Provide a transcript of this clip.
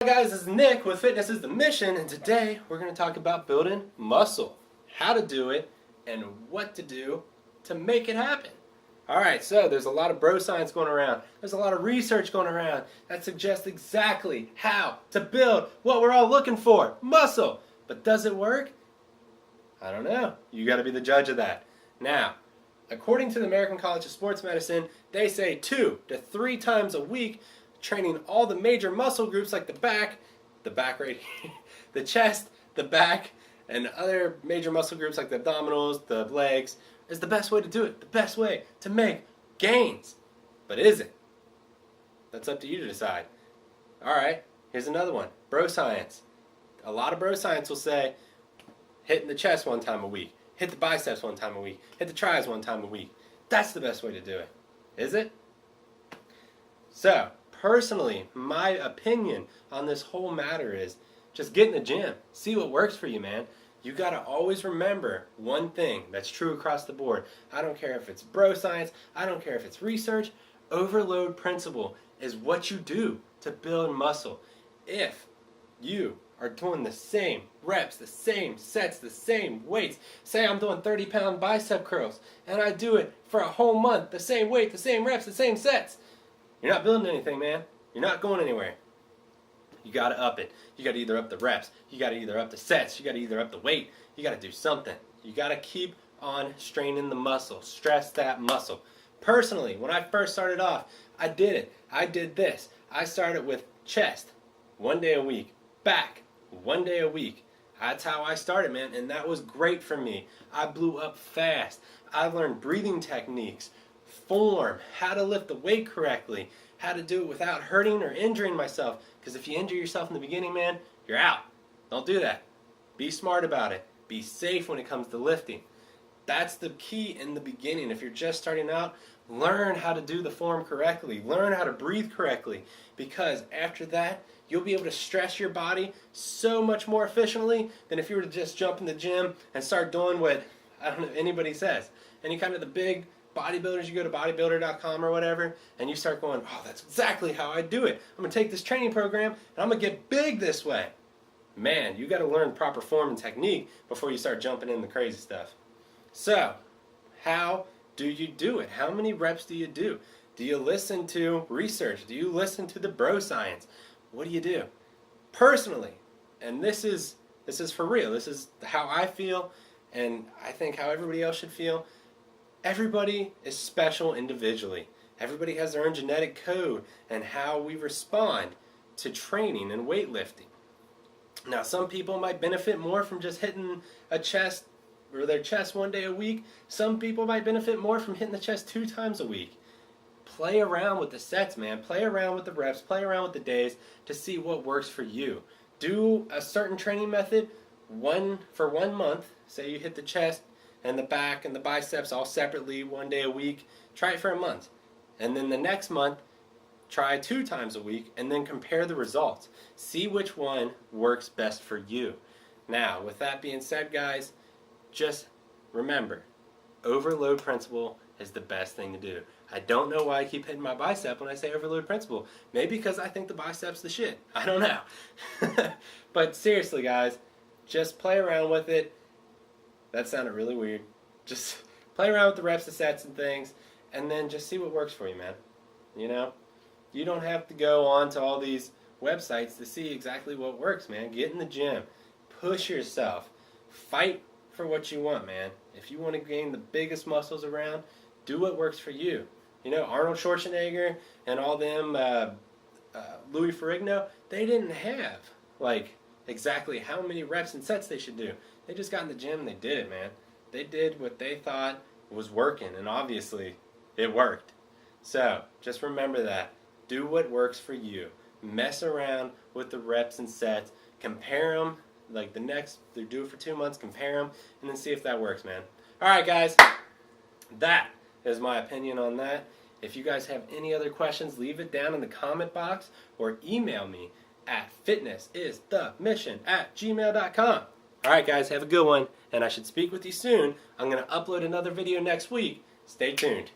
Hi guys, this is Nick with Fitness is the Mission, and today we're going to talk about building muscle, how to do it, and what to do to make it happen. Alright, so there's a lot of bro science going around. There's a lot of research going around that suggests exactly how to build what we're all looking for, muscle. But does it work? I don't know. You got to be the judge of that. Now, according to the American College of Sports Medicine, they say 2 to 3 times a week, training all the major muscle groups like the back right here, the chest, the back, and other major muscle groups like the abdominals, the legs, is the best way to do it, the best way to make gains. But is it? That's up to you to decide. Alright, here's another one, bro science. A lot of bro science will say, hitting the chest 1 time a week, hit the biceps 1 time a week, hit the tris 1 time a week. That's the best way to do it. Is it? So, personally, my opinion on this whole matter is just get in the gym. See what works for you, man. You got to always remember one thing that's true across the board. I don't care if it's bro science. I don't care if it's research. Overload principle is what you do to build muscle. If you are doing the same reps, the same sets, the same weights. Say I'm doing 30-pound bicep curls, and I do it for a whole month, the same weight, the same reps, the same sets. You're not building anything, man. You're not going anywhere. You got to up it. You got to either up the reps. You got to either up the sets. You got to either up the weight. You got to do something. You got to keep on straining the muscle. Stress that muscle. Personally, when I first started off, I did it. I did this. I started with chest 1 day a week. Back 1 day a week. That's how I started, man, and that was great for me. I blew up fast. I learned breathing techniques, form, how to lift the weight correctly, how to do it without hurting or injuring myself. Because if you injure yourself in the beginning, man, you're out. Don't do that. Be smart about it. Be safe when it comes to lifting. That's the key in the beginning. If you're just starting out, learn how to do the form correctly. Learn how to breathe correctly. Because after that, you'll be able to stress your body so much more efficiently than if you were to just jump in the gym and start doing what, I don't know, anybody says. Any kind of the big bodybuilders, you go to bodybuilder.com or whatever, and you start going, oh, that's exactly how I do it. I'm going to take this training program, and I'm going to get big this way. Man, you got to learn proper form and technique before you start jumping in the crazy stuff. So, how do you do it? How many reps do you do? Do you listen to research? Do you listen to the bro science? What do you do? Personally, and this is for real, this is how I feel, and I think how everybody else should feel. Everybody is special individually. Everybody has their own genetic code and how we respond to training and weightlifting. Now, some people might benefit more from just hitting a chest or their chest 1 day a week. Some people might benefit more from hitting the chest 2 times a week. Play around with the sets, man. Play around with the reps. Play around with the days to see what works for you. Do a certain training method for 1 month. Say you hit the chest and the back and the biceps all separately 1 day a week. Try it for a month. And then the next month, try 2 times a week and then compare the results. See which one works best for you. Now, with that being said, guys, just remember, overload principle is the best thing to do. I don't know why I keep hitting my bicep when I say overload principle. Maybe because I think the bicep's the shit. I don't know. But seriously, guys, just play around with it. That sounded really weird. Just play around with the reps, the sets, and things, and then just see what works for you, man. You know? You don't have to go on to all these websites to see exactly what works, man. Get in the gym. Push yourself. Fight for what you want, man. If you want to gain the biggest muscles around, do what works for you. You know, Arnold Schwarzenegger and all them, Louis Ferrigno, they didn't have, like, exactly how many reps and sets they should do. They just got in the gym and they did it, man. They did what they thought was working, and obviously it worked. So, just remember that. Do what works for you. Mess around with the reps and sets. Compare them. Like they do it for 2 months, compare them, and then see if that works, man. Alright, guys. That is my opinion on that. If you guys have any other questions, leave it down in the comment box or email me at fitnessisthemission@gmail.com. Alright, guys, have a good one, and I should speak with you soon. I'm going to upload another video next week. Stay tuned.